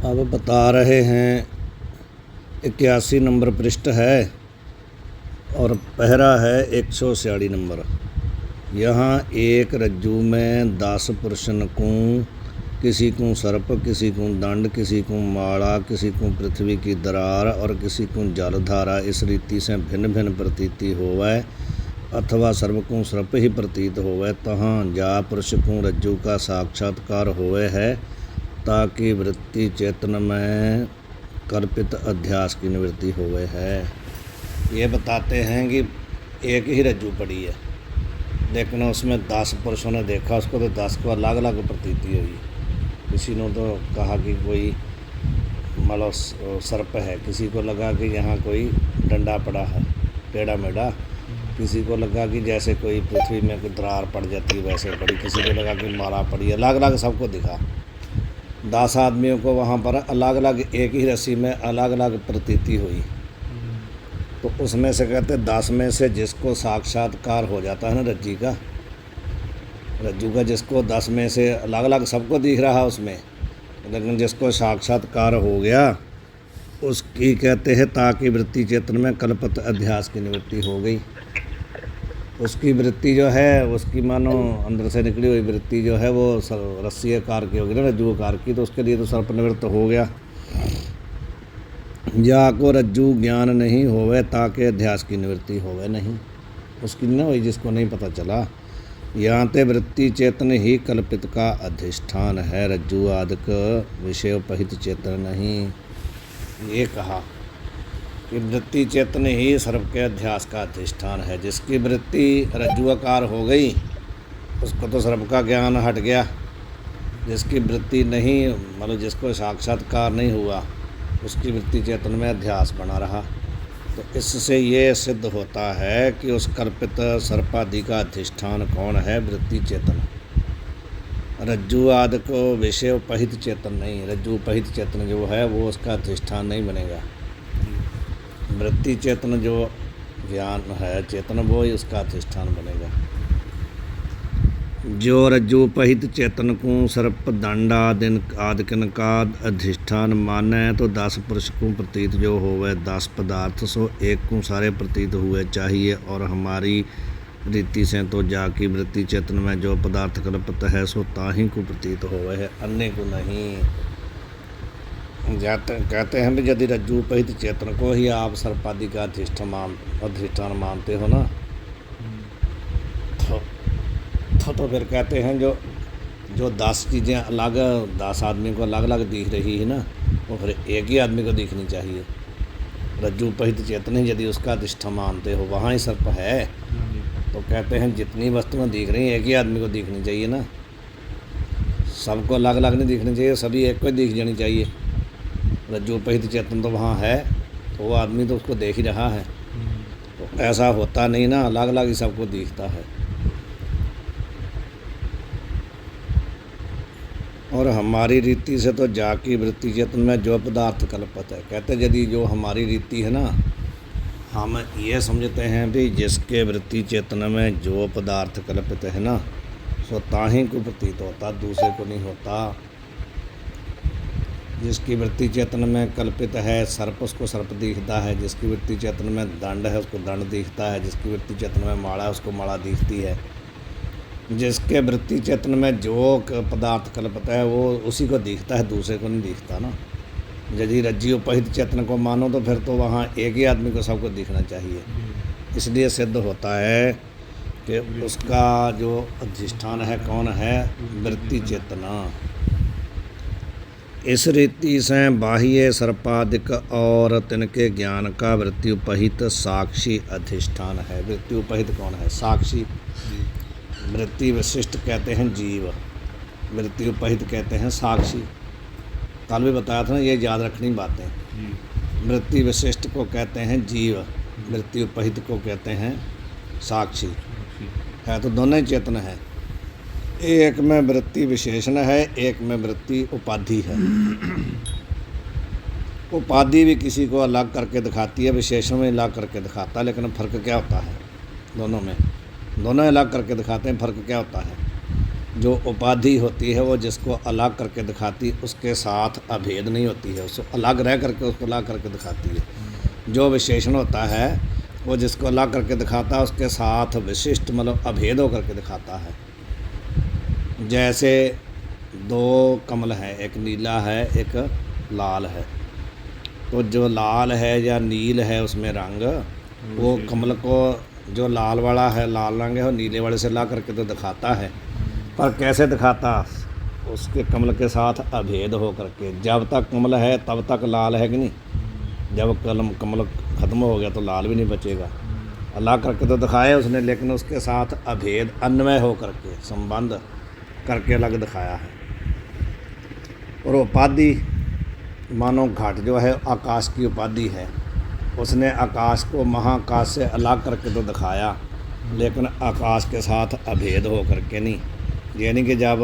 अब बता रहे हैं 81 नंबर पृष्ठ है और पहरा है 146 नंबर। यहाँ एक रज्जू में 10 पुरुषन को, किसी को सर्प, किसी को दंड, किसी को माला, किसी को पृथ्वी की दरार और किसी को जलधारा इस रीति से भिन्न भिन्न प्रतीति होवै, अथवा सर्व को सर्प ही प्रतीत होवै, तहाँ जा पुरुष को रज्जू का साक्षात्कार होवे है, ताकि वृत्ति चेतन में कल्पित अध्यास की निवृत्ति होवे है। ये बताते हैं कि एक ही रज्जू पड़ी है, लेकिन उसमें 10 पुरुषों ने देखा उसको, तो 10 को अलग अलग प्रतीति हुई। किसी ने तो कहा कि कोई मतलब सर्प है, किसी को लगा कि यहाँ कोई डंडा पड़ा है टेढ़ा मेढ़ा, किसी को लगा कि जैसे कोई पृथ्वी में कोई दरार पड़ जाती है वैसे पड़ी, किसी को लगा कि माला पड़ी है, अलग अलग सबको दिखा। 10 आदमियों को वहाँ पर अलग अलग एक ही रस्सी में अलग अलग प्रतीति हुई। तो उसमें से कहते 10 में से जिसको साक्षात्कार हो जाता है ना रज्जू का जिसको 10 में से अलग अलग सबको दिख रहा उसमें, लेकिन जिसको साक्षात्कार हो गया उसकी कहते हैं ताकि वृत्ति चेतन में कल्पित अध्यास की निवृत्ति हो गई। उसकी वृत्ति जो है उसकी मानो अंदर से निकली हुई वृत्ति जो है वो रस्सी आकार की होगी ना, रज्जू आकार की, तो उसके लिए तो सर्प निवृत्त हो गया। जाको रज्जू ज्ञान नहीं होवे ताकि अध्यास की निवृत्ति होवे नहीं, उसकी न हुई जिसको नहीं पता चला। यहाँ ते वृत्ति चेतन ही कल्पित का अधिष्ठान है, रज्जू आदिक विषय उपहित चेतन नहीं। ये कहा कि वृत्ति चेतन ही सर्प के अध्यास का अधिष्ठान है। जिसकी वृत्ति रज्जुआकार हो गई उसको तो सर्प का ज्ञान हट गया, जिसकी वृत्ति नहीं मतलब जिसको साक्षात्कार नहीं हुआ उसकी वृत्ति चेतन में अध्यास बना रहा। तो इससे ये सिद्ध होता है कि उस कल्पित सर्पादि का अधिष्ठान कौन है, वृत्ति चेतन। रज्जु आदि को विषय उपहित चेतन नहीं, रज्जु उपहित चेतन जो है वो उसका अधिष्ठान नहीं बनेगा। वृत्ति चेतन जो ज्ञान है चेतन वो ही उसका अधिष्ठान बनेगा। जो रज्जु उपहित चेतन को सर्प दंड आदिकन का अधिष्ठान माने, तो 10 पुरुष को प्रतीत जो होवे 10 पदार्थ सो एक को सारे प्रतीत हुए चाहिए। और हमारी रीति से तो जाकी वृत्ति चेतन में जो पदार्थ कल्पित है सो ताही को प्रतीत होवे है, अन्य को नहीं। कहते हैं भी यदि रज्जु उपहित चेतन को ही आप सर्पादि का अधिष्ठान मानते हो ना, तो फिर कहते हैं जो 10 चीज़ें अलग 10 आदमी को अलग अलग दिख रही है ना, वो फिर एक ही आदमी को दिखनी चाहिए। रज्जु उपहित चेतन ही यदि उसका अधिष्ठान मानते हो, वहाँ ही सर्प है, तो कहते हैं जितनी वस्तुएं दिख रही हैं एक ही आदमी को दिखनी चाहिए ना, सबको अलग अलग नहीं दिखनी चाहिए, सभी एक को दिख जानी चाहिए। रज्जु उपहित चेतन तो वहाँ है, तो वो आदमी तो उसको देख ही रहा है, तो ऐसा होता नहीं ना, अलग अलग ही सबको दिखता है। और हमारी रीति से तो जाकी वृत्ति चेतन में जो पदार्थ कल्पित है, कहते यदि जो हमारी रीति है ना, हम ये समझते हैं भी जिसके वृत्ति चेतन में जो पदार्थ कल्पित है ना सो ताही को प्रतीत होता, दूसरे को नहीं होता। जिसकी वृत्ति चेतन में कल्पित है सर्प उसको सर्प दिखता है, जिसकी वृत्ति चेतन में दंड है उसको दंड दिखता है, जिसकी वृत्ति चेतन में माला है उसको माला दिखती है। जिसके वृत्ति चेतन में जो पदार्थ कल्पित है वो उसी को दिखता है, दूसरे को नहीं दिखता ना। यदि रज्जु उपहित चेतन को मानो तो फिर तो वहाँ एक ही आदमी को सबको दिखना चाहिए। इसलिए सिद्ध होता है कि उसका जो अधिष्ठान है कौन है, वृत्ति चेतना। इस रीति से बाह्य सर्पादिक और तिनके ज्ञान का वृत्ति उपहित साक्षी अधिष्ठान है। वृत्ति उपहित कौन है, साक्षी। वृत्ति विशिष्ट कहते हैं जीव, वृत्ति उपहित कहते हैं साक्षी। कल भी बताया था ना, ये याद रखनी बातें। वृत्ति विशिष्ट को कहते हैं जीव, वृत्ति उपहित को कहते हैं साक्षी। है तो दोनों ही चेतन है, एक में वृत्ति विशेषण है, एक में वृत्ति उपाधि है। उपाधि भी किसी को अलग करके दिखाती है, विशेषण में अलग करके दिखाता है, लेकिन फ़र्क क्या होता है दोनों में? दोनों अलग करके दिखाते हैं, फ़र्क क्या होता है? जो उपाधि होती है वो जिसको अलग करके दिखाती, उसके साथ अभेद नहीं होती है, उसको अलग रह करके उसको अलग करके दिखाती है। जो विशेषण होता है वो जिसको अलग करके दिखाता है उसके साथ विशिष्ट मतलब अभेद होकर के दिखाता है। जैसे दो कमल हैं, एक नीला है एक लाल है, तो जो लाल है या नील है उसमें रंग, वो कमल को जो लाल वाला है लाल रंग है और नीले वाले से ला करके तो दिखाता है, पर कैसे दिखाता, उसके कमल के साथ अभेद हो करके। जब तक कमल है तब तक लाल है कि नहीं, जब कमल ख़त्म हो गया तो लाल भी नहीं बचेगा। अलग करके तो दिखाया उसने, लेकिन उसके साथ अभेद अन्वय हो करके संबंध करके अलग दिखाया है। और उपाधि मानो घट जो है आकाश की उपाधि है, उसने आकाश को महाकाश से अलग करके तो दिखाया, लेकिन आकाश के साथ अभेद हो करके नहीं। यानी कि जब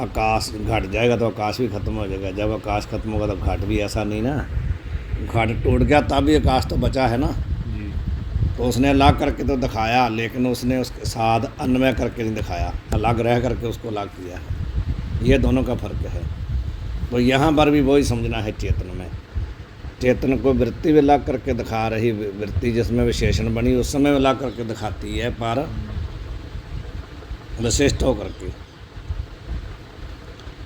आकाश घट जाएगा तो आकाश भी ख़त्म हो जाएगा, जब आकाश ख़त्म होगा तो घट भी, ऐसा नहीं ना। घट टूट गया तब भी आकाश तो बचा है ना, तो उसने अलग करके तो दिखाया, लेकिन उसने उसके साथ अन्वय करके नहीं दिखाया, अलग रह करके उसको अलग किया है। ये दोनों का फ़र्क है। तो यहाँ पर भी वही समझना है चेतन में। चेतन को वृत्ति भी अलग करके दिखा रही, वृत्ति जिसमें विशेषण बनी उस समय अलग करके दिखाती है, पर विशिष्ट होकर के।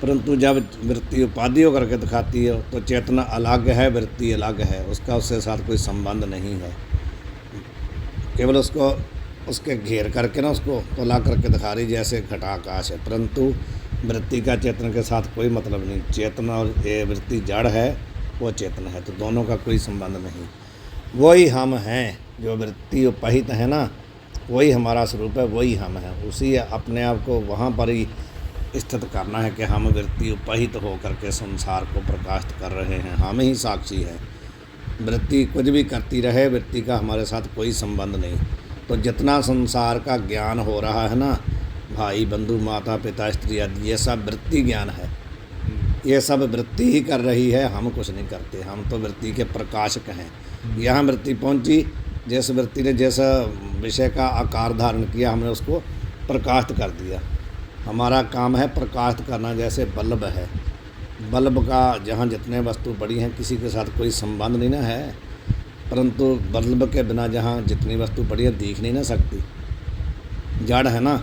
परंतु जब वृत्ति उपाधि होकर के दिखाती है तो चेतना अलग है, वृत्ति अलग है, उसका उसके साथ कोई संबंध नहीं है, केवल उसको उसके घेर करके ना उसको तो अलग करके दिखा रही, जैसे घटाकाश है। परंतु वृत्ति का चेतन के साथ कोई मतलब नहीं। चेतन और ये वृत्ति जड़ है, वो चेतन है, तो दोनों का कोई संबंध नहीं। वही हम हैं, जो वृत्ति उपहित है ना, वही हमारा स्वरूप है, वही हम हैं। उसी अपने आप को वहाँ पर ही स्थित करना है कि हम वृत्ति उपहित हो करके संसार को प्रकाशित कर रहे हैं, हम ही साक्षी हैं। वृत्ति कुछ भी करती रहे, वृत्ति का हमारे साथ कोई संबंध नहीं। तो जितना संसार का ज्ञान हो रहा है ना, भाई बंधु माता पिता स्त्री आदि, ये सब वृत्ति ज्ञान है, ये सब वृत्ति ही कर रही है, हम कुछ नहीं करते। हम तो वृत्ति के प्रकाशक हैं। यहाँ वृत्ति पहुँची, जिस वृत्ति ने जैसा विषय का आकार धारण किया, हमने उसको प्रकाशित कर दिया। हमारा काम है प्रकाशित करना। जैसे बल्ब है, बल्ब का जहाँ जितने वस्तु पड़ी हैं किसी के साथ कोई संबंध नहीं ना है, परंतु बल्ब के बिना जहाँ जितनी वस्तु पड़ी है दिख नहीं ना सकती, जड़ है ना।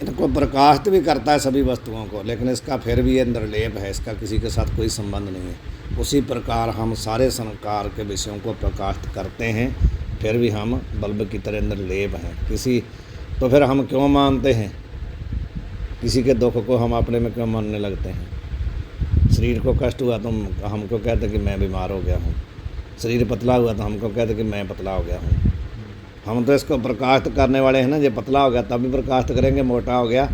इनको प्रकाशित भी करता है सभी वस्तुओं को, लेकिन इसका फिर भी ये निर्लेप है, इसका किसी के साथ कोई संबंध नहीं है। उसी प्रकार हम सारे संसार के विषयों को प्रकाशित करते हैं, फिर भी हम बल्ब की तरह निर्लेप हैं। किसी तो फिर हम क्यों मानते हैं, किसी के दुख को हम अपने में क्यों मानने लगते हैं। शरीर को कष्ट हुआ तो हमको कहते कि मैं बीमार हो गया हूँ, शरीर पतला हुआ तो हमको कहते कि मैं पतला हो गया हूँ। हम तो इसको प्रकाशित करने वाले हैं ना। जब पतला हो गया तब भी प्रकाशित करेंगे, मोटा हो गया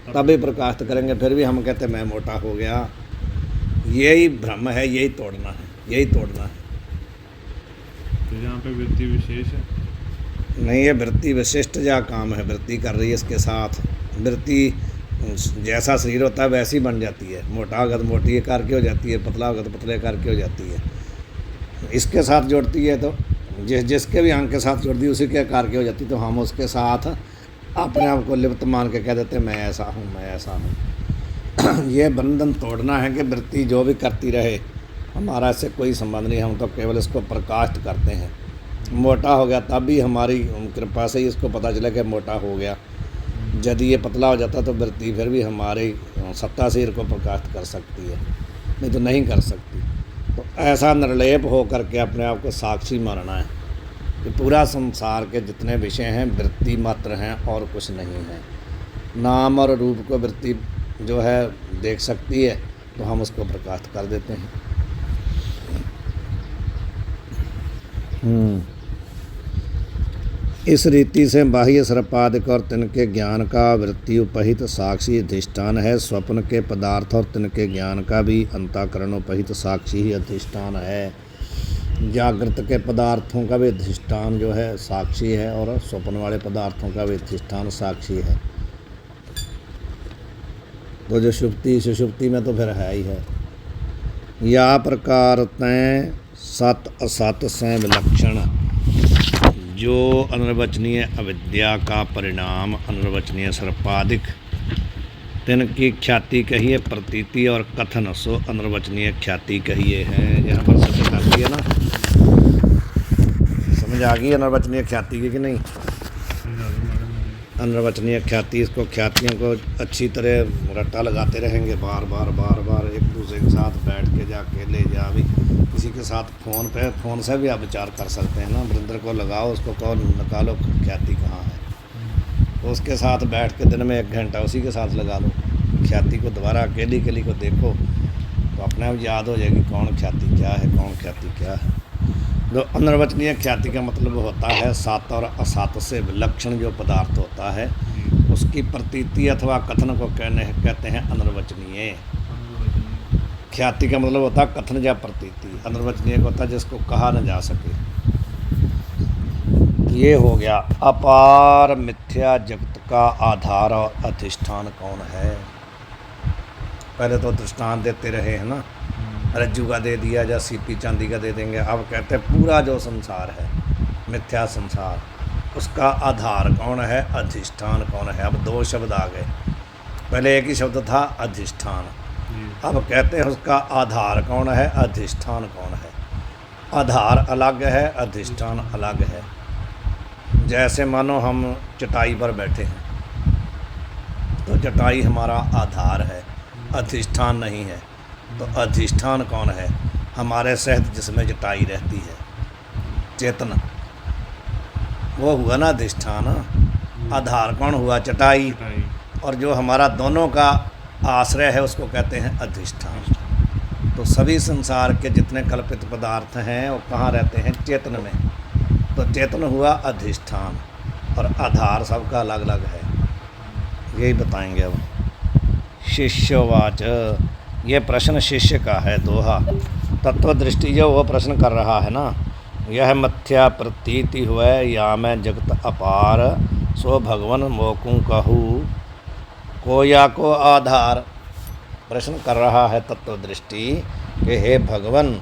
तब भी प्रकाशित करेंगे, फिर भी हम कहते मैं मोटा हो गया। यही भ्रम है, यही तोड़ना है, यही तोड़ना है। तो यहाँ पे वृत्ति विशेष है नहीं, ये वृत्ति विशिष्ट जा काम है, वृत्ति कर रही है इसके साथ। वृत्ति जैसा शरीर होता है वैसी बन जाती है, मोटा होगा तो मोटी आकार की हो जाती है, पतला होगा तो पतले आकार की हो जाती है। इसके साथ जोड़ती है तो जिसके भी अंग के साथ जोड़ती है उसी के आकार की हो जाती है। तो हम उसके साथ अपने आप को लिप्त मान के कह देते मैं ऐसा हूँ, मैं ऐसा हूँ। ये बंधन तोड़ना है कि वृत्ति जो भी करती रहे, हमारा इससे कोई संबंध नहीं, हम तो केवल इसको प्रकाशित करते हैं। मोटा हो गया तब भी हमारी कृपा से ही इसको पता चला कि मोटा हो गया। यदि ये पतला हो जाता तो वृत्ति फिर भी हमारी सत्ता से इनको प्रकाशित कर सकती है, नहीं तो नहीं कर सकती। तो ऐसा निर्लेप हो करके अपने आप को साक्षी मानना है कि पूरा संसार के जितने विषय हैं वृत्ति मात्र हैं और कुछ नहीं है। नाम और रूप को वृत्ति जो है देख सकती है तो हम उसको प्रकाशित कर देते हैं। इस रीति से बाह्य सर्पादिक और तिनके ज्ञान का वृत्ति उपहित साक्षी अधिष्ठान है। स्वप्न के पदार्थ और तिनके ज्ञान का भी अंतःकरण उपहित साक्षी ही अधिष्ठान है। जागृत के पदार्थों का भी अधिष्ठान जो है साक्षी है, और स्वप्न वाले पदार्थों का भी अधिष्ठान साक्षी है। तो जो सुषुप्ति में तो फिर है ही है। या प्रकार तय सत असत से विलक्षण, जो अनिर्वचनीय अविद्या का परिणाम अनिर्वचनीय सर्पादिक तिनकी ख्याति कहिए प्रतीति और कथन सो अनिर्वचनीय ख्याति कहिए है। यहाँ पर सबसे ख्याति है ना, समझ आ गई अनिर्वचनीय ख्याति की कि नहीं? अनिर्वचनीय ख्याति, इसको ख्यातियों को अच्छी तरह रट्टा लगाते रहेंगे बार बार बार बार, एक दूसरे के साथ बैठ के जाके ले जा भी, किसी के साथ फ़ोन से भी आप विचार कर सकते हैं ना। वृंदर को लगाओ, उसको कहो निकालो ख्याति कहाँ है, तो उसके साथ बैठ के दिन में 1 घंटा उसी के साथ लगा लो। ख्याति को दोबारा अकेली को देखो तो अपने आप याद हो जाएगी कौन ख्याति क्या है, कौन ख्याति क्या है। जो अनिर्वचनीय ख्याति का मतलब होता है सात और असात से विलक्षण जो पदार्थ होता है उसकी प्रतीति अथवा कथन को कहते हैं अनिर्वचनीय। ख्याति का मतलब होता है कथन या प्रतीति, अनिर्वचनीय होता है जिसको कहा न जा सके। ये हो गया। अपार मिथ्या जगत का आधार और अधिष्ठान कौन है? पहले तो दृष्टांत देते रहे हैं ना, रज्जू का दे दिया या सीपी चांदी का दे देंगे। अब कहते हैं पूरा जो संसार है मिथ्या संसार, उसका आधार कौन है, अधिष्ठान कौन है। अब 2 शब्द आ गए, पहले एक ही शब्द था अधिष्ठान, अब कहते हैं उसका आधार कौन है, अधिष्ठान कौन है। आधार अलग है, अधिष्ठान अलग है। जैसे मानो हम चटाई पर बैठे हैं तो चटाई हमारा आधार है, अधिष्ठान नहीं है। तो अधिष्ठान कौन है? हमारे सहित जिसमें चटाई रहती है, चेतन, वो हुआ ना अधिष्ठान। आधार कौन हुआ? चटाई। और जो हमारा दोनों का आश्रय है उसको कहते हैं अधिष्ठान। तो सभी संसार के जितने कल्पित पदार्थ हैं वो कहाँ रहते हैं? चेतन में। तो चेतन हुआ अधिष्ठान और आधार सबका अलग अलग है, यही बताएंगे अब। शिष्यवाच, ये प्रश्न शिष्य का है, दोहा। तत्व दृष्टि जो वो प्रश्न कर रहा है ना, यह मिथ्या प्रतीति हुए या मैं जगत अपार सो भगवन मोकू कहूँ कोया को आधार। प्रश्न कर रहा है तत्व दृष्टि कि हे भगवन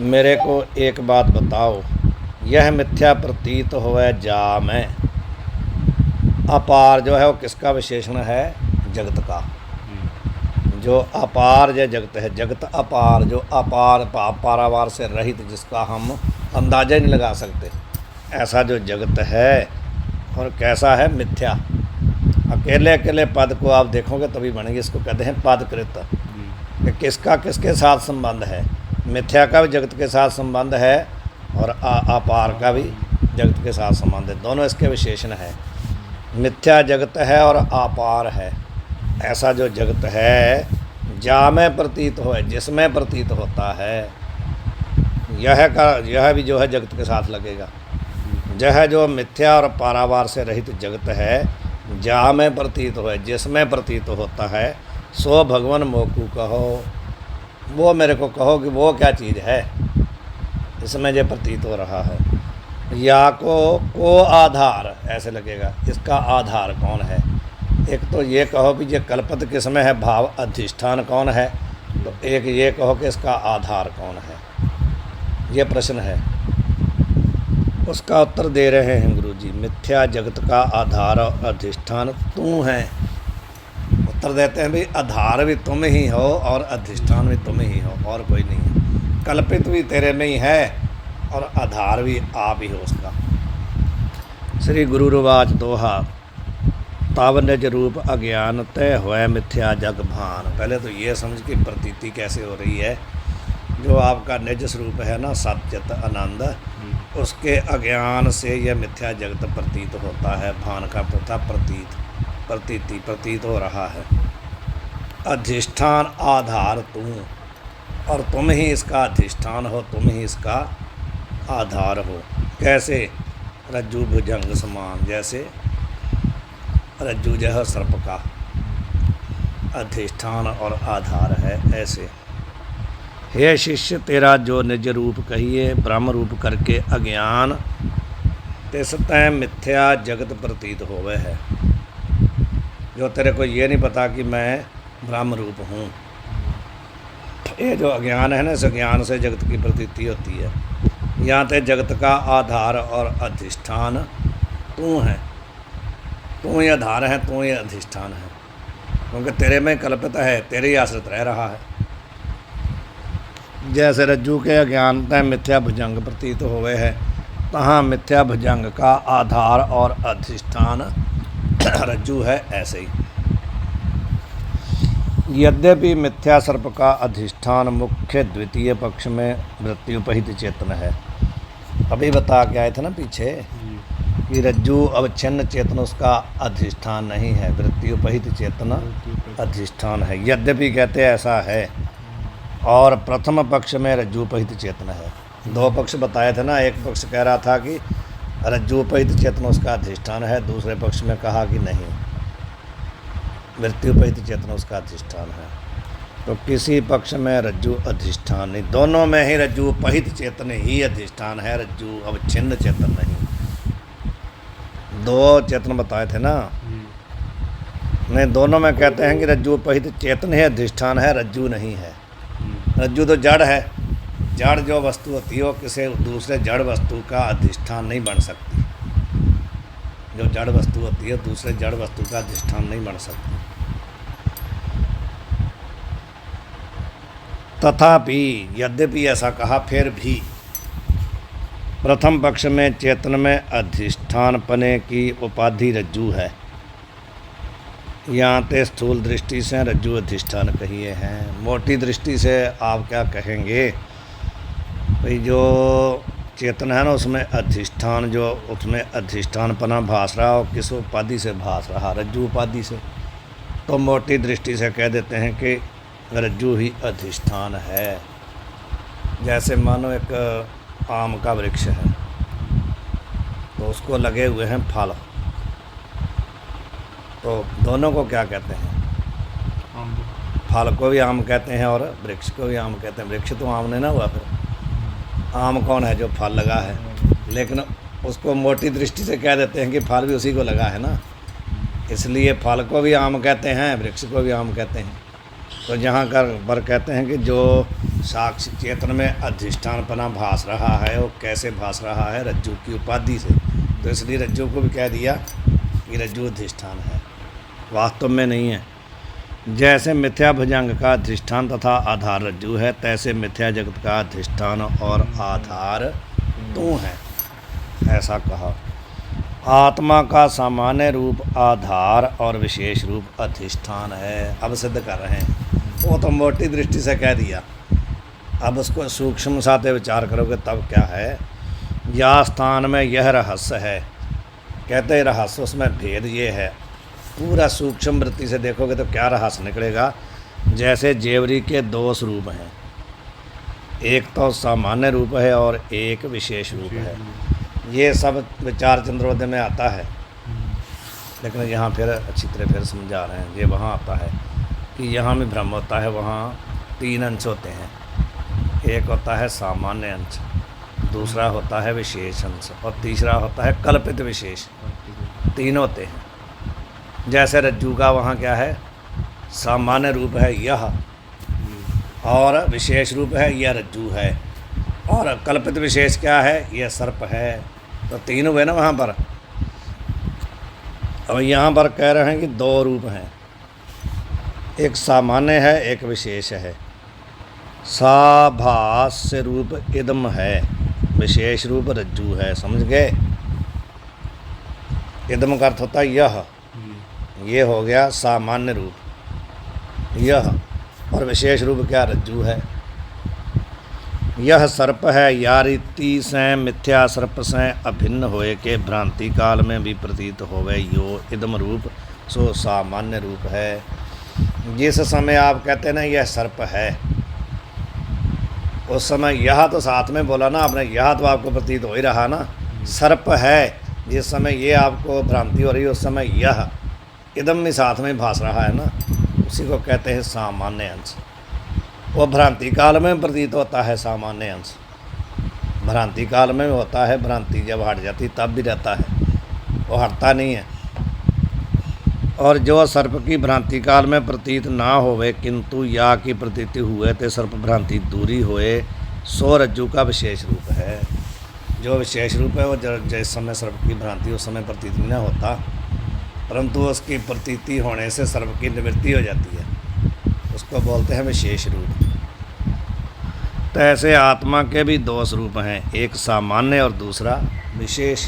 मेरे को एक बात बताओ, यह मिथ्या प्रतीत हुए जा मैं, अपार जो है वो किसका विशेषण है? जगत का। जो अपार जो जगत है, जगत अपार, जो अपार पारावार से रहित, जिसका हम अंदाजा ही नहीं लगा सकते, ऐसा जो जगत है और कैसा है? मिथ्या। अकेले अकेले पद को आप देखोगे तभी बनेंगे, इसको कहते हैं पदकृत। कि किसका किसके साथ संबंध है? मिथ्या का भी जगत के साथ संबंध है और अपार का भी जगत के साथ संबंध है, दोनों इसके विशेषण है। मिथ्या जगत है और अपार है। ऐसा जो जगत है जा में प्रतीत हो, जिसमें प्रतीत होता है, यह भी जो है जगत के साथ लगेगा। यह जो मिथ्या और पारावार से रहित जगत है, जा में प्रतीत हो, जिसमें प्रतीत होता है, सो भगवान मोकू कहो, वो मेरे को कहो कि वो क्या चीज़ है इसमें जो प्रतीत हो रहा है। या को आधार ऐसे लगेगा, इसका आधार कौन है? एक तो ये कहो कि ये कल्पित किसमें है, भाव अधिष्ठान कौन है, तो एक ये कहो कि इसका आधार कौन है। ये प्रश्न है, उसका उत्तर दे रहे हैं गुरुजी। मिथ्या जगत का आधार और अधिष्ठान तू है। उत्तर देते हैं भी आधार भी तुम ही हो और अधिष्ठान भी तुम ही हो, और कोई नहीं है। कल्पित भी तेरे में ही है और आधार भी आप ही हो उसका। श्री गुरुवाच दोहा, तब निज रूप अज्ञान तय होए मिथ्या जग भान। पहले तो ये समझ कि प्रतीति कैसे हो रही है, जो आपका निज स्वरूप है ना, सत्यत आनंद, उसके अज्ञान से यह मिथ्या जगत प्रतीत होता है। भान का प्रथा प्रतीत हो रहा है। अधिष्ठान आधार तुम, और तुम ही इसका अधिष्ठान हो, तुम ही इसका आधार हो। कैसे? रज्जु भुजंग समान, जैसे रज्जु जो है सर्प का अधिष्ठान और आधार है, ऐसे। हे शिष्य तेरा जो निज रूप कहिए ब्रह्म रूप करके अज्ञान, तिस तय मिथ्या जगत प्रतीत होवे है। जो तेरे को ये नहीं पता कि मैं ब्रह्म रूप हूँ, ये जो अज्ञान है ना, इस अज्ञान से जगत की प्रतीति होती है। यहाँ ते जगत का आधार और अधिष्ठान तू है। तू ही आधार है, तू ही अधिष्ठान है, क्योंकि तेरे में कल्पित है, तेरे ही आश्रित रह रहा है। जैसे रज्जु के अज्ञानता मिथ्या भुजंग प्रतीत होवे है, तहाँ मिथ्या भुजंग का आधार और अधिष्ठान रज्जु है। ऐसे ही यद्यपि मिथ्या सर्प का अधिष्ठान मुख्य द्वितीय पक्ष में वृत्त्युपहित चेतन है। अभी बता के आए थे ना पीछे कि रज्जु अवच्छिन्न चेतन उसका अधिष्ठान नहीं है, वृत्त्युपहित चेतन अधिष्ठान है। यद्यपि कहते ऐसा है, और प्रथम पक्ष में रज्जुपहित चेतन है। दो पक्ष बताए थे ना, एक पक्ष कह रहा था कि रज्जुपहित चेतन उसका अधिष्ठान है, दूसरे पक्ष में कहा कि नहीं, वृत्त्युपहित चेतन उसका अधिष्ठान है। तो किसी पक्ष में रज्जु अधिष्ठान नहीं, दोनों में ही रज्जुपहित चेतन ही अधिष्ठान है, रज्जु अवच्छिन्न चेतन नहीं। दो चेतन बताए थे ना, नहीं, दोनों में कहते हैं कि रज्जुपहित चेतन ही अधिष्ठान है, रज्जु नहीं है। रज्जु तो जड़ है, जड़ जो वस्तु होती है वो किसी दूसरे जड़ वस्तु का अधिष्ठान नहीं बन सकती। जो जड़ वस्तु होती है दूसरे जड़ वस्तु का अधिष्ठान नहीं बन सकती। तथापि यद्यपि ऐसा कहा, फिर भी प्रथम पक्ष में चेतन में अधिष्ठान पने की उपाधि रज्जु है। यहाँ ते स्थूल दृष्टि से रज्जु अधिष्ठान कहिए हैं। मोटी दृष्टि से आप क्या कहेंगे भाई, जो चेतन है ना उसमें अधिष्ठान, जो उसमें अधिष्ठान पना भास रहा हो, किस उपाधि से भास रहा, रज्जु उपाधि से। तो मोटी दृष्टि से कह देते हैं कि रज्जु ही अधिष्ठान है। जैसे मानो एक आम का वृक्ष है, तो उसको लगे हुए हैं फल, तो दोनों को क्या कहते हैं? फल को भी आम कहते हैं और वृक्ष को भी आम कहते हैं। वृक्ष तो आम नहीं ना हुआ, फिर आम कौन है? जो फल लगा है। लेकिन उसको मोटी दृष्टि से कह देते हैं कि फल भी उसी को लगा है ना, इसलिए फल को भी आम कहते हैं, वृक्ष को भी आम कहते हैं। तो जहाँ कर पर कहते हैं कि जो साक्षी चेतन में अधिष्ठानपना भास रहा है, वो कैसे भास रहा है? रज्जु की उपाधि से। तो इसलिए रज्जु को भी कह दिया कि रज्जु अधिष्ठान है, वास्तव में नहीं है। जैसे मिथ्या भुजंग का अधिष्ठान तथा आधार रज्जु है, तैसे मिथ्या जगत का अधिष्ठान और आधार तू है, ऐसा कहा। आत्मा का सामान्य रूप आधार और विशेष रूप अधिष्ठान है। अब सिद्ध कर रहे हैं, वो तो मोटी दृष्टि से कह दिया, अब उसको सूक्ष्म साथे विचार करोगे तब क्या है। या स्थान में यह रहस्य है, कहते हैं रहस्य, उसमें भेद ये है। पूरा सूक्ष्म वृत्ति से देखोगे तो क्या रहस्य निकलेगा। जैसे जेवरी के दो स्वरूप हैं, एक तो सामान्य रूप है और एक विशेष रूप है। ये सब विचार चंद्रोदय में आता है, लेकिन यहाँ फिर अच्छी तरह फिर समझा रहे हैं। ये वहाँ आता है कि यहाँ में भ्रम होता है, वहाँ तीन अंश होते हैं। एक होता है सामान्य अंश, दूसरा होता है विशेष अंश, और तीसरा होता है कल्पित विशेष। तीन होते हैं। जैसे रज्जु का वहाँ क्या है? सामान्य रूप है यह, और विशेष रूप है यह रज्जु है, और कल्पित विशेष क्या है? यह सर्प है। तो तीन हुए ना वहाँ पर। और यहाँ पर कह रहे हैं कि दो रूप हैं, एक सामान्य है, एक विशेष है। साभास्य रूप इदम है, विशेष रूप रज्जु है। समझ गए? इदम का अर्थ होता है यह, ये हो गया सामान्य रूप यह, और विशेष रूप क्या? रज्जु है। यह सर्प है, या रीति से मिथ्या सर्प से अभिन्न होए के भ्रांति काल में भी प्रतीत होवे, यो इदम रूप सो सामान्य रूप है। जिस समय आप कहते हैं ना यह सर्प है, उस समय यह तो साथ में बोला ना आपने, यह तो आपको प्रतीत हो ही रहा ना। सर्प है, जिस समय ये आपको भ्रांति हो रही है, उस समय यह इदम भी साथ में भास रहा है ना, उसी को कहते हैं सामान्य अंश। वो भ्रांति काल में प्रतीत होता है सामान्य अंश, भ्रांति काल में होता है। भ्रांति जब हट जाती तब भी रहता है, वो हटता नहीं है। और जो सर्प की भ्रांति काल में प्रतीत ना होवे, किंतु या की प्रतीति हुए ते सर्प भ्रांति दूरी होए, सो रज्जु का विशेष रूप है। जो विशेष रूप है वो जिस समय सर्प की भ्रांति उस समय प्रतीत नहीं होता, परंतु उसकी प्रतीति होने से सर्व की निवृत्ति हो जाती है, उसको बोलते हैं विशेष रूप। तो ऐसे आत्मा के भी दो स्वरूप हैं, एक सामान्य और दूसरा विशेष।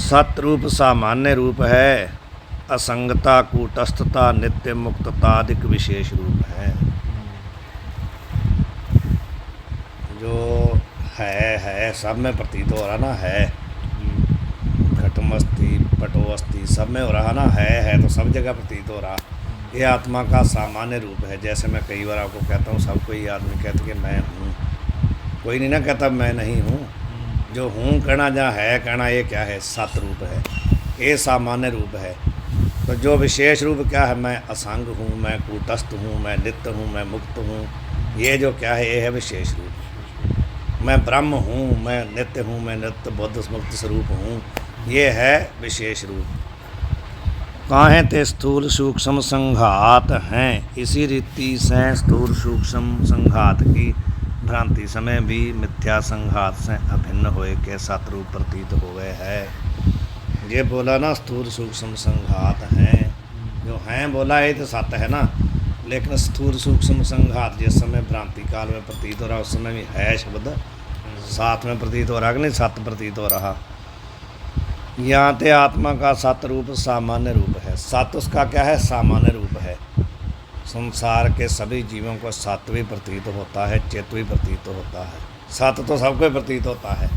सतरूप सामान्य रूप है, असंगता, कूटस्थता, नित्य मुक्तता आदि विशेष रूप है। जो है सब में प्रतीत हो रहा ना, है घटमस्ती पटोअस्थि सब में हो रहा ना, है तो सब जगह प्रतीत हो रहा। ये आत्मा का सामान्य रूप है। जैसे मैं कई बार आपको कहता हूँ, सब कोई आदमी कहते कि मैं हूँ, कोई नहीं ना कहता मैं नहीं हूँ। जो हूँ कहना, जहाँ है कहना, ये क्या है? सत रूप है, ये सामान्य रूप है। तो जो विशेष रूप क्या है? मैं असंग हूँ, मैं कूटस्थ हूँ, मैं नित्य हूँ, मैं मुक्त हूँ। ये जो क्या है? ये है विशेष रूप। मैं ब्रह्म हूँ, मैं नित्य हूँ, मैं नित्य बुद्ध मुक्त स्वरूप हूँ, ये है विशेष रूप। काहे ते स्थूल सूक्ष्म संघात हैं, इसी रीति से स्थूल सूक्ष्म संघात की भ्रांति समय भी मिथ्या संघात से अभिन्न होए के सतरूप प्रतीत हो गए है। ये बोला ना, स्थूल सूक्ष्म संघात हैं, जो हैं बोला ये तो सत्य है ना, लेकिन स्थूल सूक्ष्म संघात जिस समय भ्रांति काल में प्रतीत हो रहा, उस समय भी है शब्द साथ में प्रतीत हो रहा कि नहीं? सत्य प्रतीत हो रहा। यहाँ ते आत्मा का सत रूप सामान्य रूप है। सत उसका क्या है? सामान्य रूप है। संसार के सभी जीवों को सत्य भी प्रतीत होता है, चित्त भी प्रतीत होता है। सत्य तो सबको प्रतीत होता है,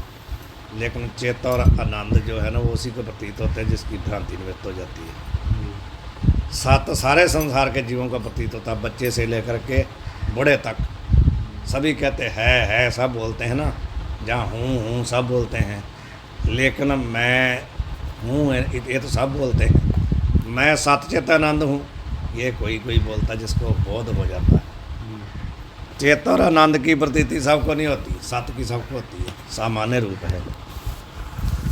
लेकिन चित्त और आनंद जो है ना, वो उसी को प्रतीत होते हैं जिसकी भ्रांति निवृत्त हो जाती है। सत्य सारे संसार के जीवों को प्रतीत होता है, बच्चे से लेकर के बूढ़े तक सभी कहते है सब बोलते हैं ना, जहाँ हूँ सब बोलते हैं, लेकिन मैं हूँ ये तो सब बोलते हैं। मैं सतचित आनंद हूँ, ये कोई बोलता जिसको बोध हो जाता है। चेत और आनंद की प्रतीति सबको नहीं होती, सत्य की सबको होती है, सामान्य रूप है।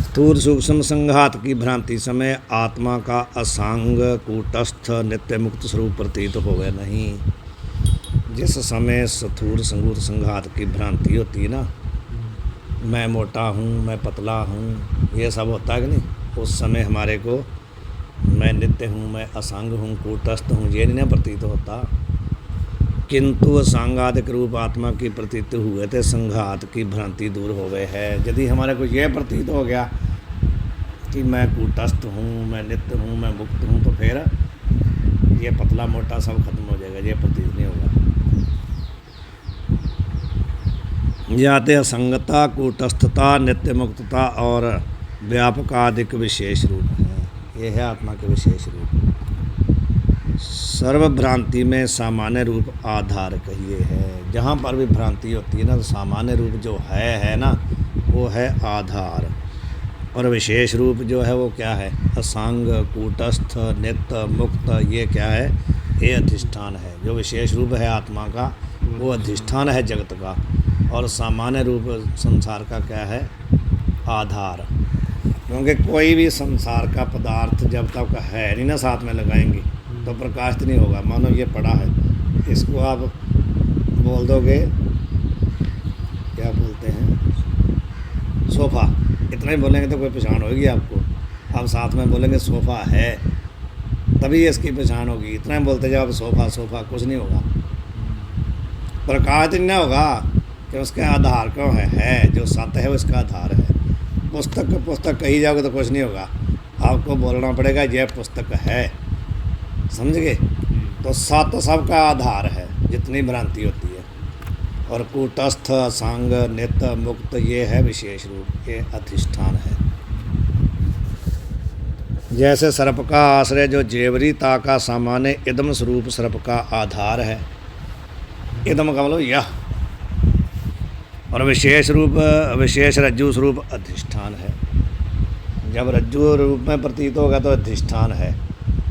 स्थूल सूक्ष्म संघात की भ्रांति समय आत्मा का असंग कूटस्थ नित्य मुक्त स्वरूप प्रतीत हो गए नहीं। जिस समय स्थूल संगूत संघात की भ्रांति होती है ना, मैं मोटा हूँ, मैं पतला हूँ, ये सब होता है कि नहीं, उस समय हमारे को मैं नित्य हूँ, मैं असंग हूँ, कूटस्थ हूँ, ये नहीं प्रतीत होता। किंतु असंगादिक रूप आत्मा की प्रतीत हुए थे, संघात की भ्रांति दूर हो गए है। यदि हमारे को ये प्रतीत हो गया कि मैं कूटस्थ हूँ, मैं नित्य हूँ, मैं मुक्त हूँ, तो फिर ये पतला मोटा सब खत्म हो जाएगा, ये प्रतीत नहीं होगा। जाते असंगता, कूटस्थता, नित्य मुक्तता और व्यापकादिक विशेष रूप है। ये है आत्मा के विशेष रूप। सर्वभ्रांति में सामान्य रूप आधार कहिए है। जहाँ पर भी भ्रांति होती है ना, तो सामान्य रूप जो है ना, वो है आधार, और विशेष रूप जो है वो क्या है? असंग, कूटस्थ, नित्य, मुक्त, ये क्या है? ये अधिष्ठान है। जो विशेष रूप है आत्मा का, वो अधिष्ठान है जगत का, और सामान्य रूप संसार का क्या है? आधार। क्योंकि कोई भी संसार का पदार्थ जब तक है नहीं ना, साथ में लगाएंगे तो प्रकाशित नहीं होगा। मानो ये पड़ा है, इसको आप बोल दोगे, क्या बोलते हैं, सोफ़ा, इतना ही बोलेंगे तो कोई पहचान होगी आपको। आप साथ में बोलेंगे सोफ़ा है, तभी इसकी पहचान होगी। इतना ही बोलते जब आप सोफ़ा, कुछ नहीं होगा, प्रकाशित नहीं होगा कि उसका आधार क्यों है, जो सत्य है वो इसका आधार है। पुस्तक कही जाओगे तो कुछ नहीं होगा, आपको बोलना पड़ेगा यह पुस्तक है, समझ गए? तो सत्य सबका आधार है, जितनी भ्रांति होती है। और कूटस्थ, असंग, नित्य, मुक्त, ये है विशेष रूप, ये अधिष्ठान है। जैसे सर्प का आश्रय जो जेवरीता का सामान्य इदम स्वरूप सर्प का आधार है, इदम का मतलब यह, और विशेष रूप विशेष रज्जु स्वरूप अधिष्ठान है। जब रज्जु रूप में प्रतीत होगा तो अधिष्ठान है।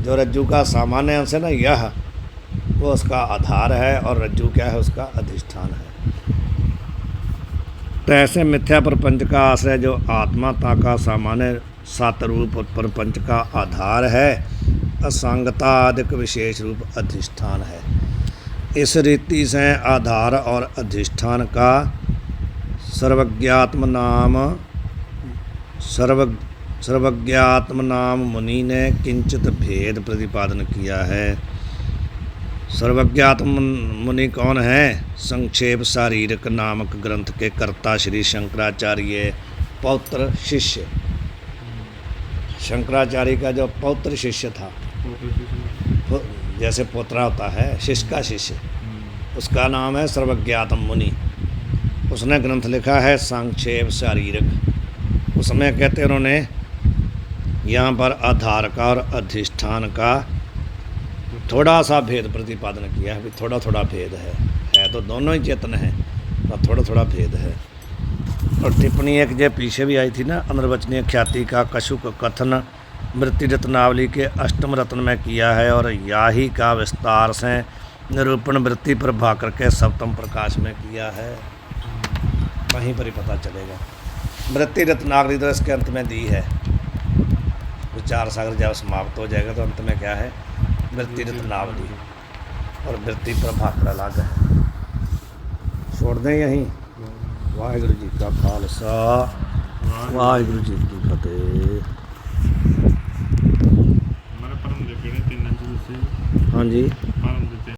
जो रज्जु का सामान्य अंश है ना, यह वो उसका आधार है, और रज्जु क्या है? उसका अधिष्ठान है। तो ऐसे मिथ्या प्रपंच का आश्रय जो आत्माता का सामान्य सत रूप प्रपंच का आधार है, असंगता आदिक विशेष रूप अधिष्ठान है। इस रीति से आधार और अधिष्ठान का सर्वज्ञात्म नाम सर्वज्ञात्म नाम मुनि ने किंचित भेद प्रतिपादन किया है। सर्वज्ञात्म मुनि कौन है? संक्षेप शारीरिक नामक ग्रंथ के कर्ता श्री शंकराचार्य पौत्र शिष्य। शंकराचार्य का जो पौत्र शिष्य था, जैसे पोतरा होता है शिष्य का शिष्य, उसका नाम है सर्वज्ञातम मुनि। उसने ग्रंथ लिखा है संक्षेप शारीरिक। उसमें कहते हैं उन्होंने यहाँ पर आधार का और अधिष्ठान का थोड़ा सा भेद प्रतिपादन किया है। थोड़ा थोड़ा भेद है तो दोनों ही चेतन है, पर थोड़ा थोड़ा भेद है। और टिप्पणी एक जो पीछे भी आई थी ना, अनिर्वचनीय ख्याति का कशुक कथन मृत्यु रत्नावली के अष्टम रत्न में किया है, और याही का विस्तार से निरूपण वृत्ति पर भाकर के सप्तम प्रकाश में किया है। वहीं पर ही पता चलेगा। मृत्यु रत्नावली तो इसके अंत में दी है। विचार सागर जब समाप्त हो जाएगा तो अंत में क्या है? मृत्यु रत्नावली, और वृत्ति पर भाकर अलग है। छोड़ दें यहीं। वाहिगुरु जी का खालसा, वाहिगुरु जी की फतेह। हमारे परम लिखे 3 हाँ जी।